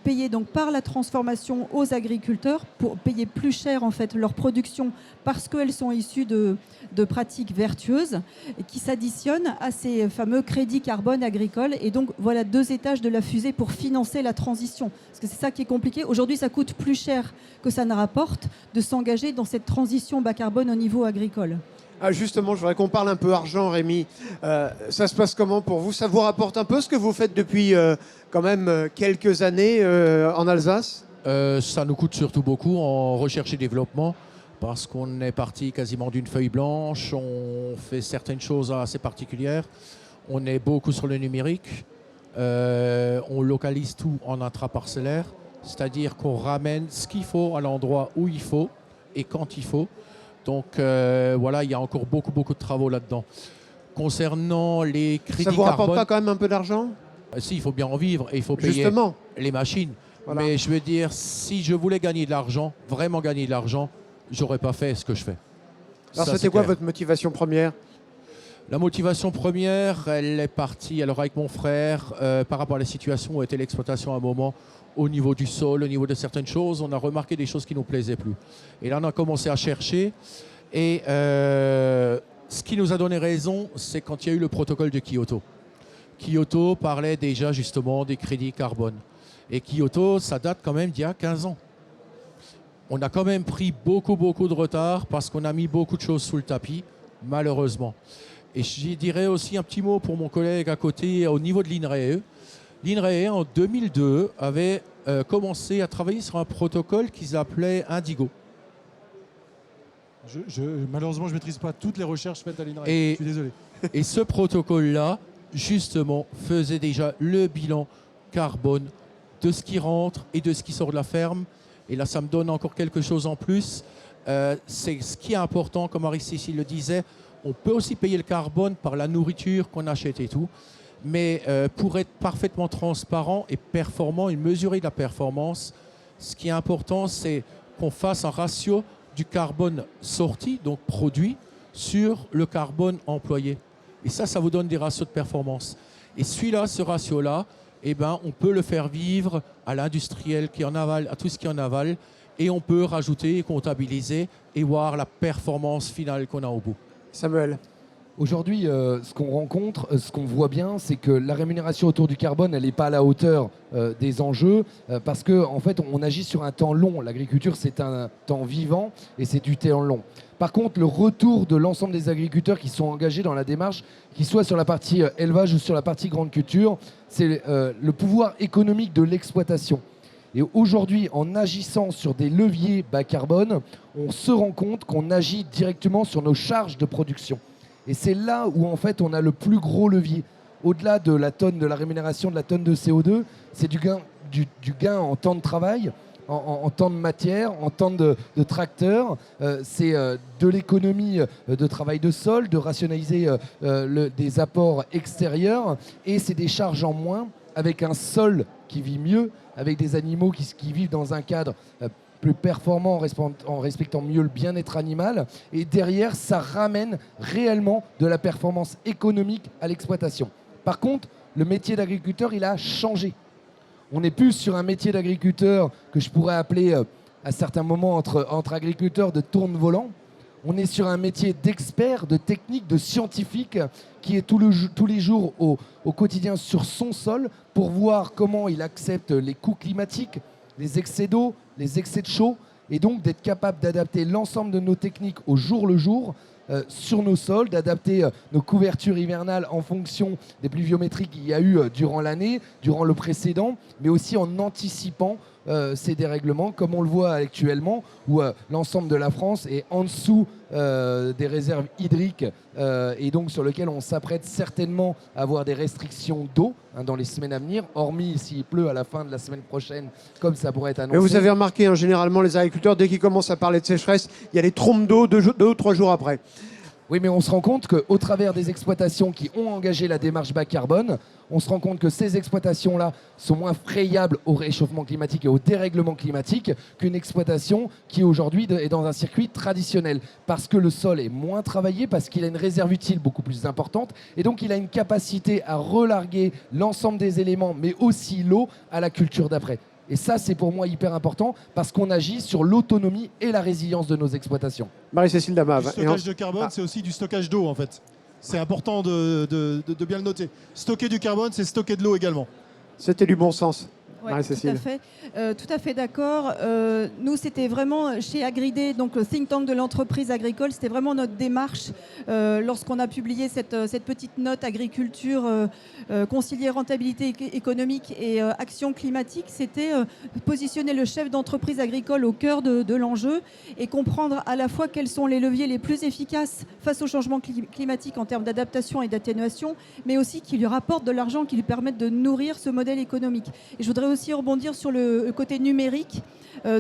payées donc par la transformation aux agriculteurs pour payer plus cher en fait leur production parce qu'elles sont issues de pratiques vertueuses qui s'additionnent à ces fameux crédits carbone agricoles. Et donc voilà deux étages de la fusée pour financer la transition, parce que c'est ça qui est compliqué. Aujourd'hui, ça coûte plus cher que ça ne rapporte de s'engager dans cette transition bas carbone au niveau agricole. Ah, justement, je voudrais qu'on parle un peu argent, Rémi. Ça se passe comment pour vous? Ça vous rapporte un peu ce que vous faites depuis quand même quelques années en Alsace? Ça nous coûte surtout beaucoup en recherche et développement, parce qu'on est parti quasiment d'une feuille blanche, on fait certaines choses assez particulières, on est beaucoup sur le numérique, on localise tout en intraparcellaire, c'est-à-dire qu'on ramène ce qu'il faut à l'endroit où il faut et quand il faut. Donc voilà, il y a encore beaucoup de travaux là-dedans. Concernant les crédits Ça vous rapporte carbone, pas quand même un peu d'argent? si, il faut bien en vivre et il faut payer Justement. les machines. Voilà. Mais je veux dire, si je voulais gagner de l'argent, vraiment gagner de l'argent, j'aurais pas fait ce que je fais. Alors Ça, c'était c'est quoi clair. votre motivation première? La motivation première, elle est partie alors avec mon frère par rapport à la situation où était l'exploitation à un moment au niveau du sol, au niveau de certaines choses. On a remarqué des choses qui ne nous plaisaient plus. Et là, on a commencé à chercher. Et ce qui nous a donné raison, c'est quand il y a eu le protocole de Kyoto. Kyoto parlait déjà justement des crédits carbone. Et Kyoto, ça date quand même d'il y a 15 ans. On a quand même pris beaucoup de retard parce qu'on a mis beaucoup de choses sous le tapis, malheureusement. Et je dirais aussi un petit mot pour mon collègue à côté au niveau de l'INRAE. L'INRAE, en 2002, avait commencé à travailler sur un protocole qu'ils appelaient Indigo. Malheureusement, je ne maîtrise pas toutes les recherches faites à l'INRAE. Et- Je suis désolé. Et ce protocole-là, justement, faisait déjà le bilan carbone de ce qui rentre et de ce qui sort de la ferme. Et là, ça me donne encore quelque chose en plus. C'est ce qui est important, comme Marie-Cécile le disait, on peut aussi payer le carbone par la nourriture qu'on achète et tout. Mais pour être parfaitement transparent et performant et mesurer de la performance, ce qui est important, c'est qu'on fasse un ratio du carbone sorti, donc produit, sur le carbone employé. Et ça vous donne des ratios de performance. Et celui-là, ce ratio-là, eh ben, on peut le faire vivre à l'industriel qui en avale, à tout ce qui en avale, et on peut rajouter, comptabiliser et voir la performance finale qu'on a au bout. Samuel. Aujourd'hui, ce qu'on rencontre, ce qu'on voit bien, c'est que la rémunération autour du carbone, elle n'est pas à la hauteur des enjeux, parce qu'en fait, on agit sur un temps long. L'agriculture, c'est un temps vivant et c'est du temps long. Par contre, le retour de l'ensemble des agriculteurs qui sont engagés dans la démarche, qu'ils soient sur la partie élevage ou sur la partie grande culture, c'est le pouvoir économique de l'exploitation. Et aujourd'hui, en agissant sur des leviers bas carbone, on se rend compte qu'on agit directement sur nos charges de production. Et c'est là où en fait on a le plus gros levier. Au-delà de la tonne, de la rémunération de la tonne de CO2, c'est du gain en temps de travail, en temps de matière, en temps de tracteur. C'est de l'économie de travail de sol, de rationaliser des apports extérieurs. Et c'est des charges en moins avec un sol qui vit mieux, avec des animaux qui vivent dans un cadre plus performant en respectant mieux le bien-être animal. Et derrière, ça ramène réellement de la performance économique à l'exploitation. Par contre, le métier d'agriculteur, il a changé. On n'est plus sur un métier d'agriculteur que je pourrais appeler à certains moments entre agriculteurs de tourne-volant. On est sur un métier d'expert, de technique, de scientifique qui est tous les jours au quotidien sur son sol pour voir comment il accepte les coûts climatiques, les excès d'eau, les excès de chaud, et donc d'être capable d'adapter l'ensemble de nos techniques au jour le jour sur nos sols, d'adapter nos couvertures hivernales en fonction des pluviométries qu'il y a eu durant l'année, durant le précédent, mais aussi en anticipant ces dérèglements, comme on le voit actuellement, où l'ensemble de la France est en dessous des réserves hydriques et donc sur lequel on s'apprête certainement à avoir des restrictions d'eau dans les semaines à venir, hormis s'il pleut à la fin de la semaine prochaine, comme ça pourrait être annoncé. Mais vous avez remarqué, généralement, les agriculteurs, dès qu'ils commencent à parler de sécheresse, il y a les trompes d'eau 2 ou 3 jours après. Oui, mais on se rend compte qu'au travers des exploitations qui ont engagé la démarche bas carbone, on se rend compte que ces exploitations-là sont moins frayables au réchauffement climatique et au dérèglement climatique qu'une exploitation qui aujourd'hui est dans un circuit traditionnel. Parce que le sol est moins travaillé, parce qu'il a une réserve utile beaucoup plus importante, et donc il a une capacité à relarguer l'ensemble des éléments, mais aussi l'eau, à la culture d'après. Et ça, c'est pour moi hyper important parce qu'on agit sur l'autonomie et la résilience de nos exploitations. Marie-Cécile Le Damave. stockage de carbone, c'est aussi du stockage d'eau, en fait. C'est important de bien le noter. Stocker du carbone, c'est stocker de l'eau également. C'était du bon sens. Ouais, Marie-Cécile. tout à fait d'accord. Nous, c'était vraiment chez Agridé, donc le think tank de l'entreprise agricole, c'était vraiment notre démarche lorsqu'on a publié cette petite note agriculture, concilier rentabilité économique et action climatique. C'était positionner le chef d'entreprise agricole au cœur de l'enjeu et comprendre à la fois quels sont les leviers les plus efficaces face au changement climatique en termes d'adaptation et d'atténuation, mais aussi qui lui rapportent de l'argent, qui lui permettent de nourrir ce modèle économique. Et je voudrais aussi aussi rebondir sur le côté numérique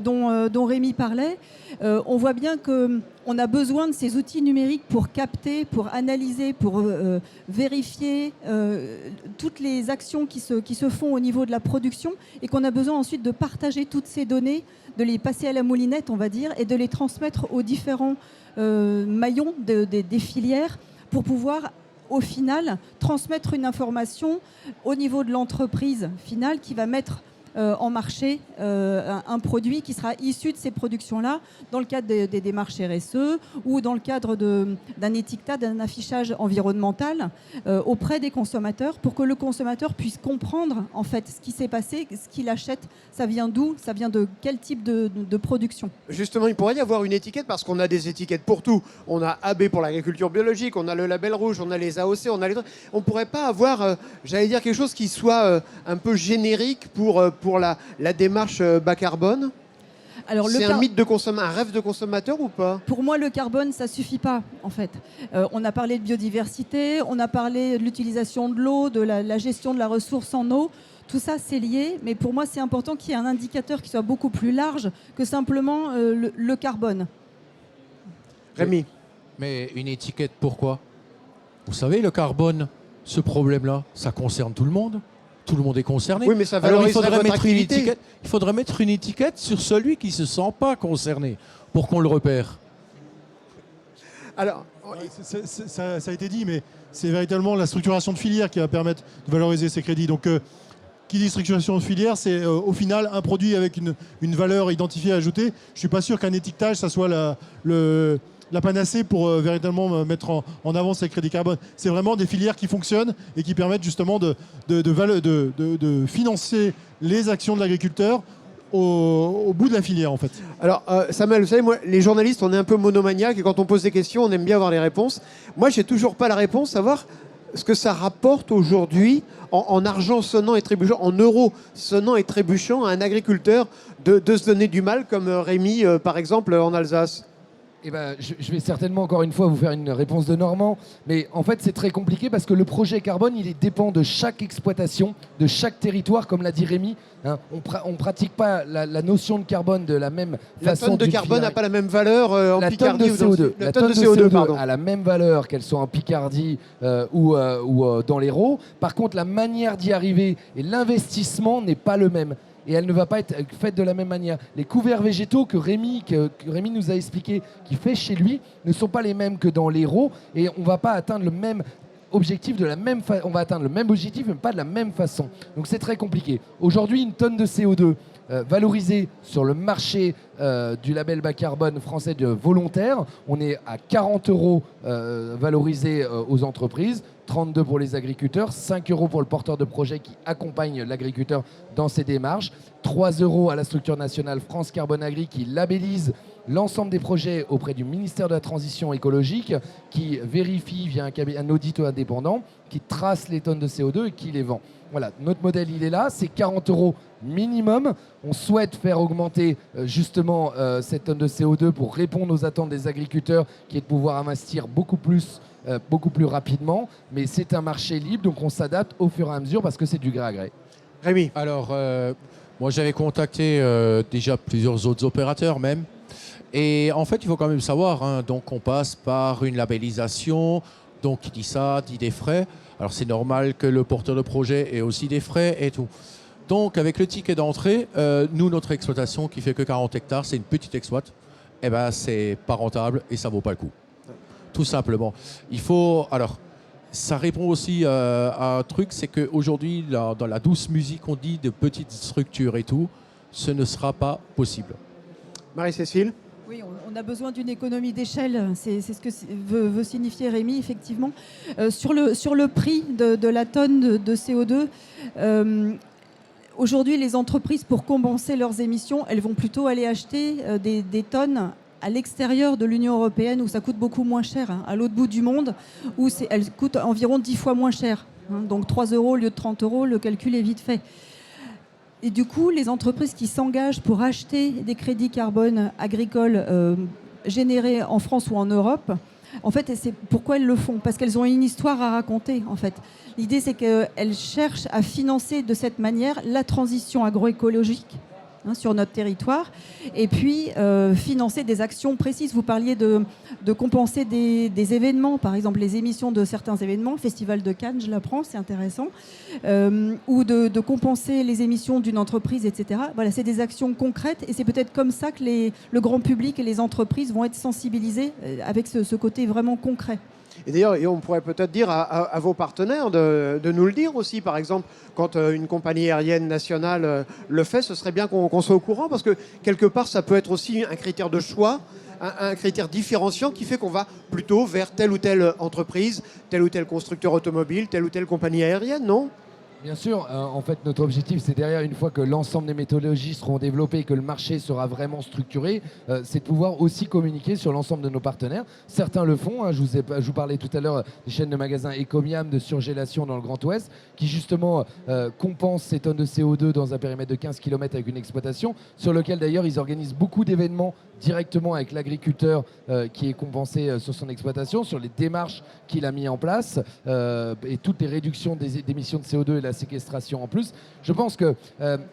dont Rémi parlait. On voit bien qu'on a besoin de ces outils numériques pour capter, pour analyser, pour vérifier toutes les actions qui se font au niveau de la production, et qu'on a besoin ensuite de partager toutes ces données, de les passer à la moulinette, on va dire, et de les transmettre aux différents maillons des filières pour pouvoir au final transmettre une information au niveau de l'entreprise finale qui va mettre en marché un produit qui sera issu de ces productions-là dans le cadre des démarches RSE ou dans le cadre d'un étiquetage, d'un affichage environnemental auprès des consommateurs, pour que le consommateur puisse comprendre en fait ce qui s'est passé, ce qu'il achète, ça vient d'où, ça vient de quel type de production. Justement, il pourrait y avoir une étiquette, parce qu'on a des étiquettes pour tout. On a AB pour l'agriculture biologique, on a le label rouge, on a les AOC, on a les... On pourrait pas avoir, j'allais dire, quelque chose qui soit un peu générique pour la démarche bas carbone? C'est un mythe un rêve de consommateur ou pas? Pour moi, le carbone, ça suffit pas, en fait. On a parlé de biodiversité, on a parlé de l'utilisation de l'eau, de la gestion de la ressource en eau. Tout ça, c'est lié, mais pour moi, c'est important qu'il y ait un indicateur qui soit beaucoup plus large que simplement le carbone. Rémi? Mais une étiquette, pourquoi? Vous savez, le carbone, ce problème-là, ça concerne tout le monde. Tout le monde est concerné. Oui, mais ça Alors, il valoriserait votre activité. il faudrait mettre une étiquette sur celui qui ne se sent pas concerné pour qu'on le repère. Alors, ça a été dit, mais c'est véritablement la structuration de filière qui va permettre de valoriser ces crédits. Donc, qui dit structuration de filière, c'est au final un produit avec une valeur identifiée ajoutée. Je ne suis pas sûr qu'un étiquetage, ça soit la panacée pour véritablement mettre en avant ces crédits carbone. C'est vraiment des filières qui fonctionnent et qui permettent justement de financer les actions de l'agriculteur au bout de la filière, en fait. Alors, Samuel, vous savez, moi, les journalistes, on est un peu monomaniaques, et quand on pose des questions, on aime bien avoir les réponses. Moi, j'ai toujours pas la réponse, savoir ce que ça rapporte aujourd'hui en argent sonnant et trébuchant, en euros sonnant et trébuchant à un agriculteur de se donner du mal, comme Rémi, par exemple, en Alsace. Eh ben, je vais certainement encore une fois vous faire une réponse de Normand, mais en fait c'est très compliqué parce que le projet carbone il dépend de chaque exploitation, de chaque territoire, comme l'a dit Rémi. Hein. On pratique pas la notion de carbone de la même façon. La tonne de carbone n'a pas la même valeur en la Picardie tonne de CO2. La tonne de CO2 pardon. A la même valeur qu'elle soit en Picardie ou dans l'Hérault. Par contre, la manière d'y arriver et l'investissement n'est pas le même. Et elle ne va pas être faite de la même manière. Les couverts végétaux que Rémi nous a expliqué, qu'il fait chez lui, ne sont pas les mêmes que dans l'Hérault. Et on ne va pas atteindre le même objectif de la même façon. On va atteindre le même objectif, mais pas de la même façon. Donc c'est très compliqué. Aujourd'hui, une tonne de CO2 valorisée sur le marché du label bas carbone français de volontaire, on est à 40 € valorisé aux entreprises. 32 pour les agriculteurs, 5 € pour le porteur de projet qui accompagne l'agriculteur dans ses démarches, 3 € à la structure nationale France Carbone Agri qui labellise l'ensemble des projets auprès du ministère de la Transition écologique, qui vérifie via un audit indépendant, qui trace les tonnes de CO2 et qui les vend. Voilà, notre modèle il est là, c'est 40 € minimum. On souhaite faire augmenter justement cette tonne de CO2 pour répondre aux attentes des agriculteurs, qui est de pouvoir investir beaucoup plus rapidement, mais c'est un marché libre, donc on s'adapte au fur et à mesure parce que c'est du gré à gré. Rémi? Alors, moi j'avais contacté déjà plusieurs autres opérateurs même, et en fait il faut quand même savoir, hein, donc on passe par une labellisation, donc qui dit ça, dit des frais. Alors c'est normal que le porteur de projet ait aussi des frais et tout. Donc avec le ticket d'entrée, nous notre exploitation qui fait que 40 hectares, c'est une petite exploite, eh ben c'est pas rentable et ça vaut pas le coup. Tout simplement. Il faut. Alors, ça répond aussi à un truc, c'est qu'aujourd'hui, dans la douce musique, on dit de petites structures et tout, ce ne sera pas possible. Marie-Cécile? Oui, on a besoin d'une économie d'échelle, c'est ce que veut signifier Rémi, effectivement. Sur le prix de la tonne de CO2, aujourd'hui, les entreprises, pour compenser leurs émissions, elles vont plutôt aller acheter des tonnes à l'extérieur de l'Union européenne où ça coûte beaucoup moins cher, hein, à l'autre bout du monde, où elles coûtent environ 10 fois moins cher. Hein, donc 3 € au lieu de 30 €, le calcul est vite fait. Et du coup, les entreprises qui s'engagent pour acheter des crédits carbone agricoles générés en France ou en Europe, En fait, c'est pourquoi elles le font, parce qu'elles ont une histoire à raconter. En fait, l'idée c'est qu'elles cherchent à financer de cette manière la transition agroécologique sur notre territoire, et puis financer des actions précises. Vous parliez de compenser des événements, par exemple les émissions de certains événements, Festival de Cannes, je l'apprends, c'est intéressant, ou de compenser les émissions d'une entreprise, etc. Voilà, c'est des actions concrètes, et c'est peut-être comme ça que le grand public et les entreprises vont être sensibilisés avec ce côté vraiment concret. Et d'ailleurs, on pourrait peut-être dire à vos partenaires de nous le dire aussi. Par exemple, quand une compagnie aérienne nationale le fait, ce serait bien qu'on soit au courant, parce que quelque part, ça peut être aussi un critère de choix, un critère différenciant qui fait qu'on va plutôt vers telle ou telle entreprise, tel ou tel constructeur automobile, telle ou telle compagnie aérienne, non ? Bien sûr, en fait, notre objectif, c'est derrière, une fois que l'ensemble des méthodologies seront développées et que le marché sera vraiment structuré, c'est de pouvoir aussi communiquer sur l'ensemble de nos partenaires. Certains le font, hein, je vous parlais tout à l'heure des chaînes de magasins Ecomiam de surgélation dans le Grand Ouest, qui justement compensent ces tonnes de CO2 dans un périmètre de 15 km avec une exploitation, sur lequel d'ailleurs ils organisent beaucoup d'événements directement avec l'agriculteur qui est compensé sur son exploitation, sur les démarches qu'il a mis en place et toutes les réductions d'émissions de CO2 et la séquestration en plus. Je pense que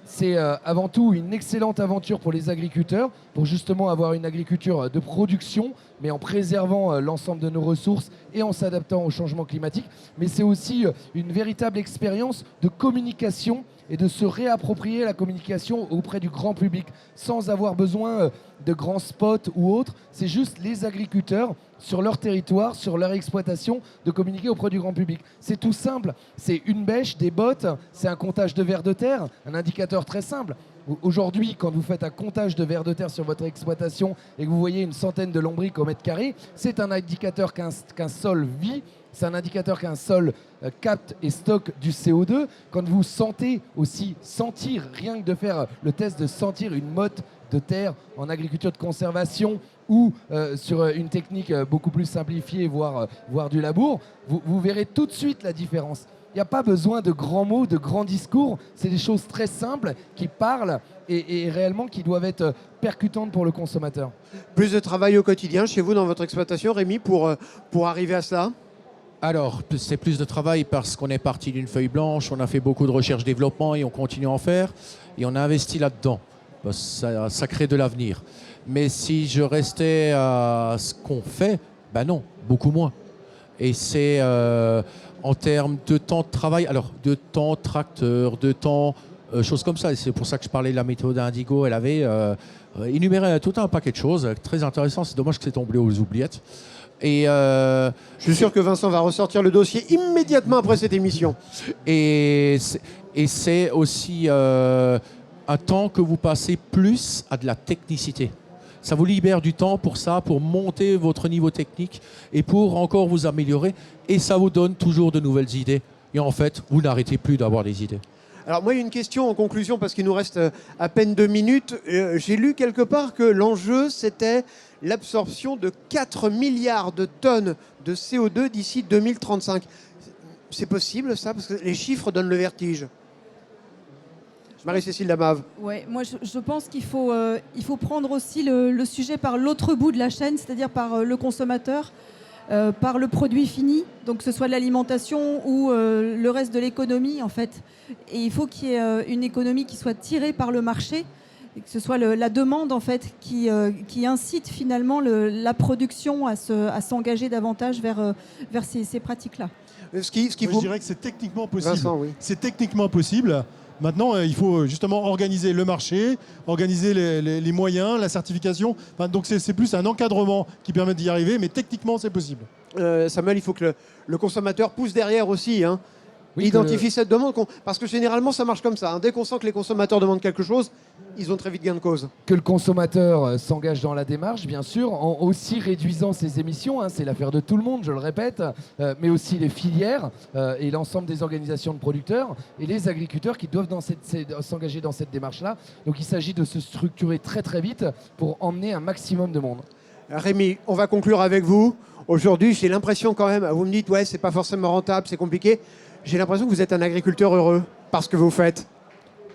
c'est avant tout une excellente aventure pour les agriculteurs, pour justement avoir une agriculture de production, mais en préservant l'ensemble de nos ressources et en s'adaptant au changement climatique. Mais c'est aussi une véritable expérience de communication et de se réapproprier la communication auprès du grand public sans avoir besoin de grands spots ou autres. C'est juste les agriculteurs sur leur territoire, sur leur exploitation, de communiquer auprès du grand public. C'est tout simple, c'est une bêche, des bottes, c'est un comptage de vers de terre, un indicateur très simple. Aujourd'hui, quand vous faites un comptage de vers de terre sur votre exploitation et que vous voyez une centaine de lombrics au mètre carré, c'est un indicateur qu'un sol vit, c'est un indicateur qu'un sol capte et stocke du CO2. Quand vous sentez aussi sentir, rien que de faire le test de sentir une motte de terre en agriculture de conservation ou sur une technique beaucoup plus simplifiée, voire du labour, vous verrez tout de suite la différence. Il n'y a pas besoin de grands mots, de grands discours. C'est des choses très simples qui parlent et réellement qui doivent être percutantes pour le consommateur. Plus de travail au quotidien chez vous dans votre exploitation, Rémi, pour arriver à cela ? Alors, c'est plus de travail parce qu'on est parti d'une feuille blanche, on a fait beaucoup de recherche-développement et on continue à en faire. Et on a investi là-dedans. Ça crée de l'avenir. Mais si je restais à ce qu'on fait, ben non, beaucoup moins. Et c'est en termes de temps de travail, alors de temps tracteur, de temps, choses comme ça. Et c'est pour ça que je parlais de la méthode Indigo. Elle avait énuméré tout un paquet de choses très intéressant. C'est dommage que c'est tombé aux oubliettes. Et je suis sûr que Vincent va ressortir le dossier immédiatement après cette émission. Et c'est aussi un temps que vous passez plus à de la technicité. Ça vous libère du temps pour ça, pour monter votre niveau technique et pour encore vous améliorer. Et ça vous donne toujours de nouvelles idées. Et en fait, vous n'arrêtez plus d'avoir des idées. Alors moi, il y a une question en conclusion, parce qu'il nous reste à peine 2 minutes. J'ai lu quelque part que l'enjeu, c'était l'absorption de 4 milliards de tonnes de CO2 d'ici 2035. C'est possible, ça? Parce que les chiffres donnent le vertige. Marie-Cécile Lamave. Ouais, moi je pense qu'il faut prendre aussi le sujet par l'autre bout de la chaîne, c'est-à-dire par le consommateur, par le produit fini, donc que ce soit l'alimentation ou le reste de l'économie en fait. Et il faut qu'il y ait une économie qui soit tirée par le marché, et que ce soit la demande en fait qui incite finalement la production à s'engager davantage vers ces pratiques-là. Ce qui Moi, je dirais que c'est techniquement possible. Vincent, oui. C'est techniquement possible. Maintenant, il faut justement organiser le marché, organiser les moyens, la certification. Enfin, donc c'est plus un encadrement qui permet d'y arriver, mais techniquement, c'est possible. Samuel, il faut que le consommateur pousse derrière aussi. Hein. Oui, identifie cette demande. Parce que généralement, ça marche comme ça. Hein. Dès qu'on sent que les consommateurs demandent quelque chose, ils ont très vite gain de cause. Que le consommateur s'engage dans la démarche, bien sûr, en aussi réduisant ses émissions. Hein, c'est l'affaire de tout le monde, je le répète, mais aussi les filières et l'ensemble des organisations de producteurs et les agriculteurs qui doivent s'engager dans cette démarche-là. Donc il s'agit de se structurer très très vite pour emmener un maximum de monde. Rémi, on va conclure avec vous. Aujourd'hui, j'ai l'impression quand même, vous me dites, ouais, c'est pas forcément rentable, c'est compliqué. J'ai l'impression que vous êtes un agriculteur heureux par ce que vous faites.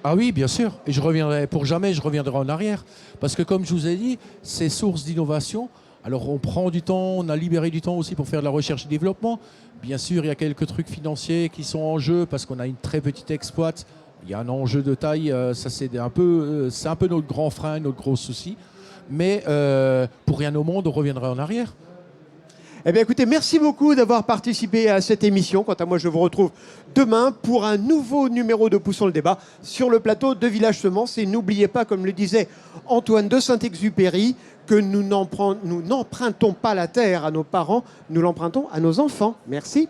Ah oui, bien sûr. Et je reviendrai pour jamais, je reviendrai en arrière. Parce que comme je vous ai dit, ces sources d'innovation, Alors on prend du temps, on a libéré du temps aussi pour faire de la recherche et développement. Bien sûr, il y a quelques trucs financiers qui sont en jeu parce qu'on a une très petite exploite. Il y a un enjeu de taille, ça c'est un peu notre grand frein, notre gros souci. Mais pour rien au monde, on reviendra en arrière. Eh bien écoutez, merci beaucoup d'avoir participé à cette émission. Quant à moi, je vous retrouve demain pour un nouveau numéro de Poussons le débat sur le plateau de Village Semences. Et n'oubliez pas, comme le disait Antoine de Saint-Exupéry, que nous n'empruntons pas la terre à nos parents, nous l'empruntons à nos enfants. Merci.